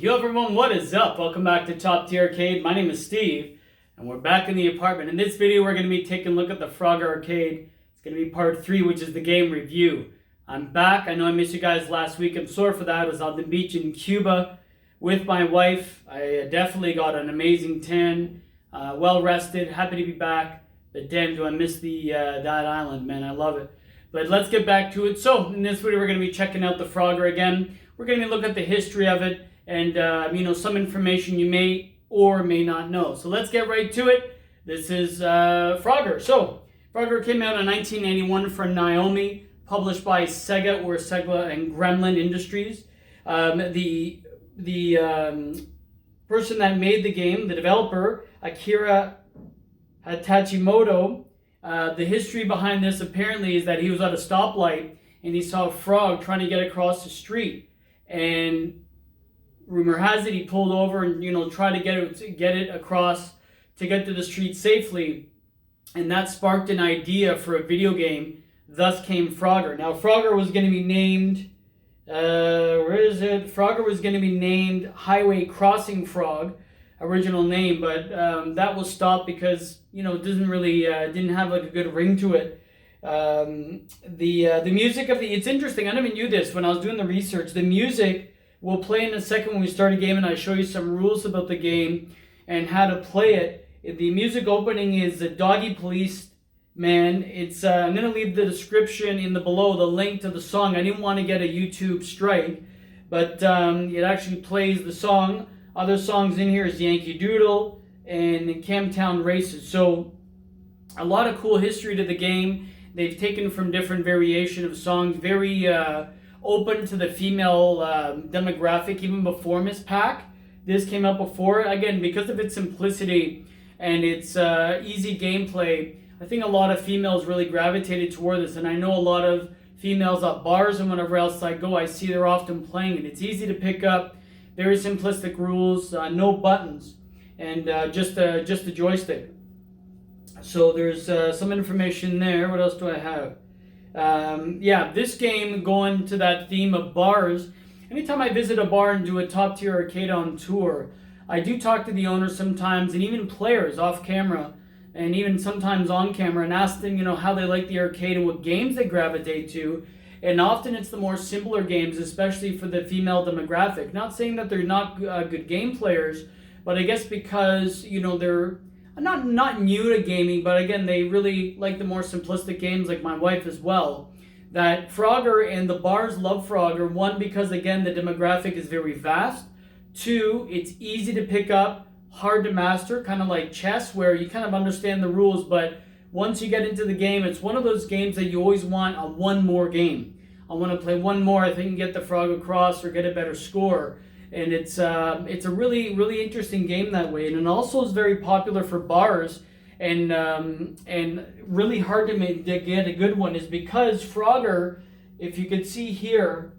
Yo everyone, what is up? Welcome back to Top Tier Arcade. My name is Steve, and we're back in the apartment. In this video, we're going to be taking a look at the Frogger Arcade. It's going to be part 3, which is the game review. I'm back. I know I missed you guys last week. I'm sorry for that. I was on the beach in Cuba with my wife. I definitely got an amazing tan. Well rested. Happy to be back. But damn, do I miss that island, man. I love it. But let's get back to it. So, in this video, we're going to be checking out the Frogger again. We're going to look at the history of it and, some information you may or may not know. So let's get right to it. This is Frogger. So, Frogger came out in 1981 for Naomi, published by Sega or Sega and Gremlin Industries. The person that made the game, the developer, Akira Hachimoto, the history behind this apparently is that he was at a stoplight and he saw a frog trying to get across the street. And rumor has it he pulled over and tried to get it across to get to the street safely, and that sparked an idea for a video game. Thus came Frogger. Now Frogger was going to be named Frogger was going to be named Highway Crossing Frog, original name, but that was stopped because it doesn't really didn't have like a good ring to it. The music of it's interesting. I never knew this when I was doing the research. The music will play in a second when we start a game, and I show you some rules about the game and how to play it. The music opening is the Dog Policeman. It's I'm gonna leave the description in the below, the link to the song. I didn't want to get a YouTube strike, but it actually plays the song. Other songs in here is Yankee Doodle and Camtown Races. So a lot of cool history to the game. They've taken from different variation of songs, very open to the female demographic, even before Miss Pac. This came out before. Again, because of its simplicity and its easy gameplay, I think a lot of females really gravitated toward this. And I know a lot of females at bars and whenever else I go, I see they're often playing it. It's easy to pick up, very simplistic rules, no buttons, and just a joystick. So there's some information there. What else do I have? This game, going to that theme of bars. Anytime I visit a bar and do a Top Tier Arcade on tour, I do talk to the owners sometimes, and even players off camera, and even sometimes on camera, and ask them, how they like the arcade and what games they gravitate to. And often it's the more simpler games, especially for the female demographic. Not saying that they're not good game players, but I guess because, they're not new to gaming, but again, they really like the more simplistic games, like my wife as well. That Frogger and the bars love Frogger. One, because again, the demographic is very vast. Two, it's easy to pick up, hard to master, kind of like chess, where you kind of understand the rules, but once you get into the game, it's one of those games that you always want a one more game. I want to play one more, I think, and get the frog across or get a better score. And it's a really, really interesting game that way. And it also is very popular for bars, and really hard to get a good one is because Frogger, if you could see here,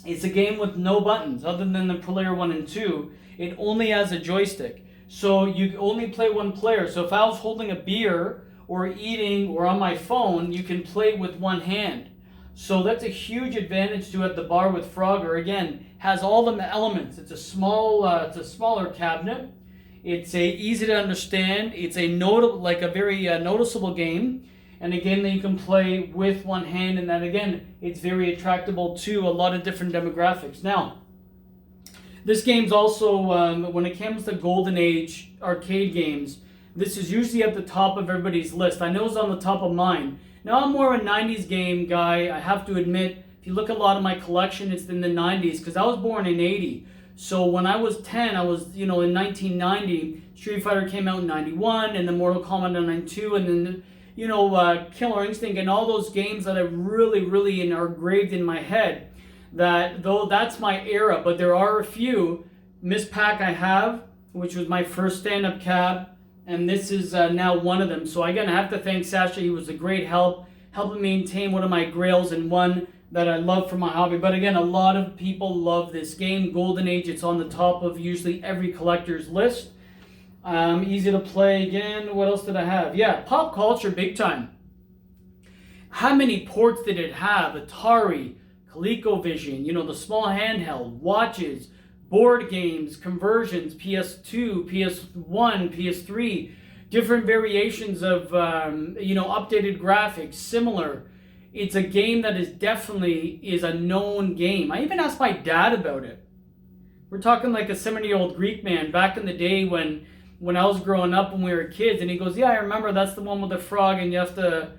it's a game with no buttons other than the player 1 and 2. It only has a joystick. So you only play one player. So if I was holding a beer or eating or on my phone, you can play with one hand. So that's a huge advantage to at the bar with Frogger. Again, has all the elements. It's a smaller cabinet. It's easy to understand. It's a very noticeable game, and a game that you can play with one hand. And that again, it's very attractable to a lot of different demographics. Now, this game's also when it comes to Golden Age arcade games, this is usually at the top of everybody's list. I know it's on the top of mine. Now, I'm more of a 90s game guy, I have to admit. If you look at a lot of my collection, it's in the 90s, because I was born in 80. So when I was 10, I was, in 1990, Street Fighter came out in 91, and then Mortal Kombat in 92, and then, Killer Instinct, and all those games that have really, really are engraved in my head. That's my era, but there are a few. Miss Pac I have, which was my first stand-up cab, and this is now one of them. So again, I have to thank Sasha. He was a great helping maintain one of my grails and one that I love for my hobby. But again, a lot of people love this game. Golden Age, it's on the top of usually every collector's list. Easy to play again. What else did I have? Yeah, pop culture, big time. How many ports did it have? Atari, ColecoVision, the small handheld, watches, board games, conversions, PS2, PS1, PS3, different variations of, updated graphics, similar. It's a game that is definitely a known game. I even asked my dad about it. We're talking like a 70-year-old Greek man back in the day when I was growing up when we were kids. And he goes, yeah, I remember, that's the one with the frog and you have to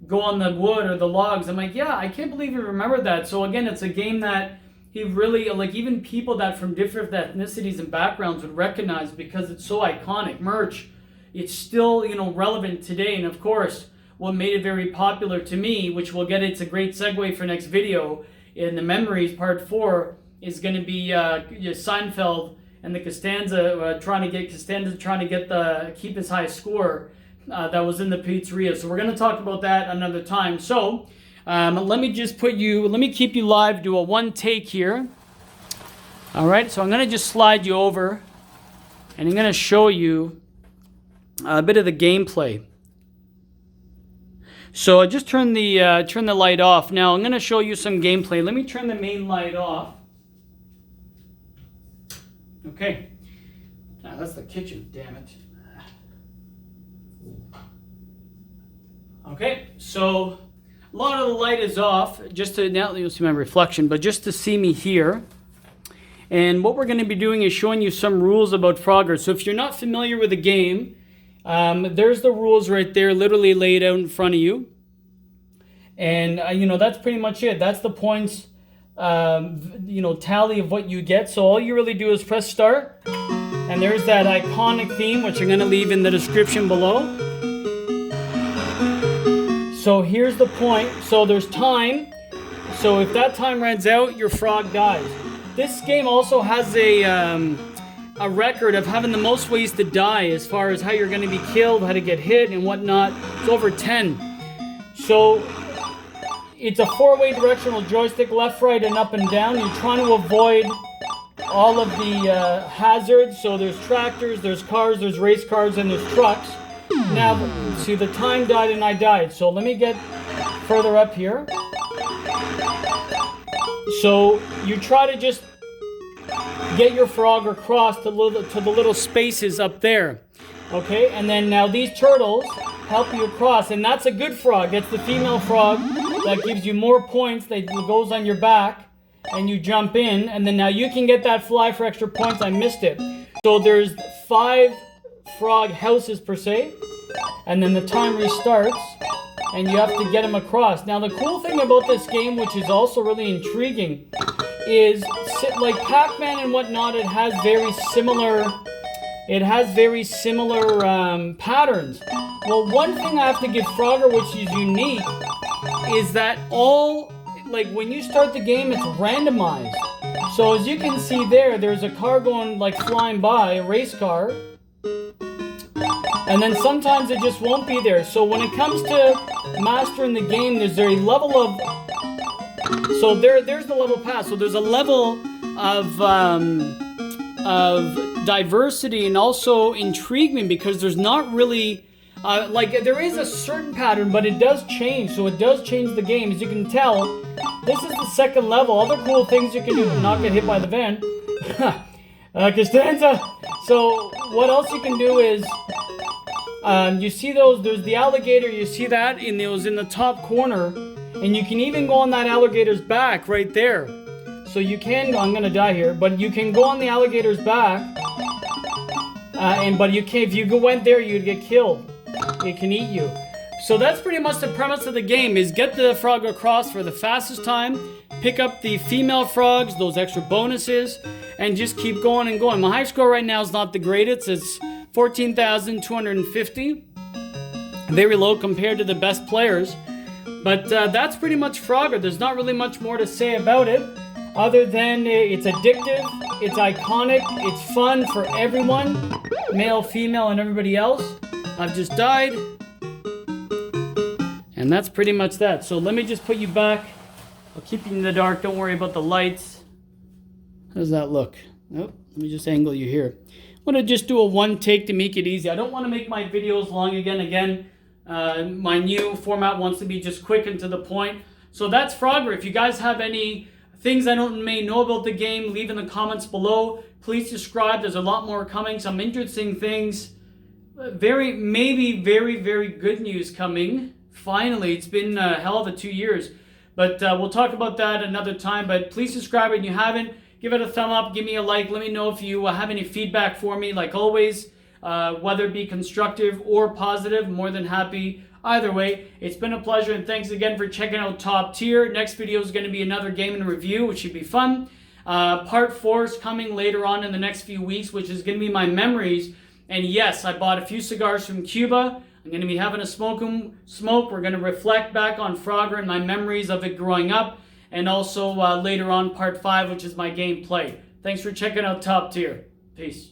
go on the wood or the logs. I'm like, yeah, I can't believe you remember that. So again, it's a game that he really, like, even people that from different ethnicities and backgrounds would recognize because it's so iconic. Merch, it's still, relevant today. And of course, what made it very popular to me, which we'll get, it's a great segue for next video, in the memories, part 4, is going to be Seinfeld and the Costanza trying to keep his high score that was in the pizzeria. So we're going to talk about that another time. So let me keep you live, do a one take here. All right, so I'm going to just slide you over and I'm going to show you a bit of the gameplay. So I just turn the light off. Now I'm going to show you some gameplay. Let me turn the main light off. Okay. Now that's the kitchen, damn it. Okay, so a lot of the light is off. Now you'll see my reflection, but just to see me here. And what we're going to be doing is showing you some rules about Frogger. So if you're not familiar with the game, there's the rules right there, literally laid out in front of you. And, that's pretty much it. That's the points, tally of what you get. So all you really do is press start. And there's that iconic theme, which I'm going to leave in the description below. So here's the point. So there's time. So if that time runs out, your frog dies. This game also has a record of having the most ways to die as far as how you're going to be killed, how to get hit, and whatnot. It's over 10. So it's a 4-way directional joystick, left, right, and up and down. You're trying to avoid all of the hazards. So there's tractors, there's cars, there's race cars, and there's trucks. Now, see, the time died and I died. So let me get further up here. So you try to just get your frog across to the little spaces up there. Okay, and then now these turtles help you across, and that's a good frog. That's the female frog that gives you more points, that goes on your back, and you jump in, and then now you can get that fly for extra points. I missed it. So there's 5 frog houses per se, and then the time restarts, and you have to get them across. Now the cool thing about this game, which is also really intriguing, is like Pac-Man and whatnot, it has very similar patterns. Well, one thing I have to give Frogger, which is unique, is that when you start the game, it's randomized. So as you can see there's a car going flying by, a race car, and then sometimes it just won't be there. So when it comes to mastering the game, there's a level of, so there's the level pass. So there's a level of diversity and also intriguement, because there's not really there is a certain pattern, but it does change. So it does change the game. As you can tell, this is the second level. Other cool things you can do, not get hit by the van. Costanza. So what else you can do is, you see there's the alligator, you see that in the top corner, and you can even go on that alligator's back right there. So you can, I'm gonna die here, but you can go on the alligator's back, but you can't, if you went there, you'd get killed. It can eat you. So that's pretty much the premise of the game, is get the frog across for the fastest time, pick up the female frogs, those extra bonuses, and just keep going and going. My high score right now is not the greatest. It's 14,250. Very low compared to the best players. But that's pretty much Frogger. There's not really much more to say about it, other than it's addictive, it's iconic, it's fun for everyone, male, female, and everybody else. I've just died. And that's pretty much that. So let me just put you back. I'll keep you in the dark. Don't worry about the lights. How does that look? Nope. Let me just angle you here. I'm going to just do a one take to make it easy. I don't want to make my videos long again. My new format wants to be just quick and to the point. So that's Frogger. If you guys have any things I may know about the game, leave in the comments below. Please subscribe. There's a lot more coming. Some interesting things. Maybe very good news coming. Finally, it's been a hell of a 2 years. But we'll talk about that another time. But please subscribe if you haven't. Give it a thumb up. Give me a like. Let me know if you have any feedback for me. Like always, whether it be constructive or positive, more than happy. Either way, it's been a pleasure, and thanks again for checking out Top Tier. Next video is going to be another game and review, which should be fun. Part 4 is coming later on in the next few weeks, which is going to be my memories. And yes, I bought a few cigars from Cuba. I'm going to be having a smoke. We're going to reflect back on Frogger and my memories of it growing up. And also later on, Part 5, which is my gameplay. Thanks for checking out Top Tier. Peace.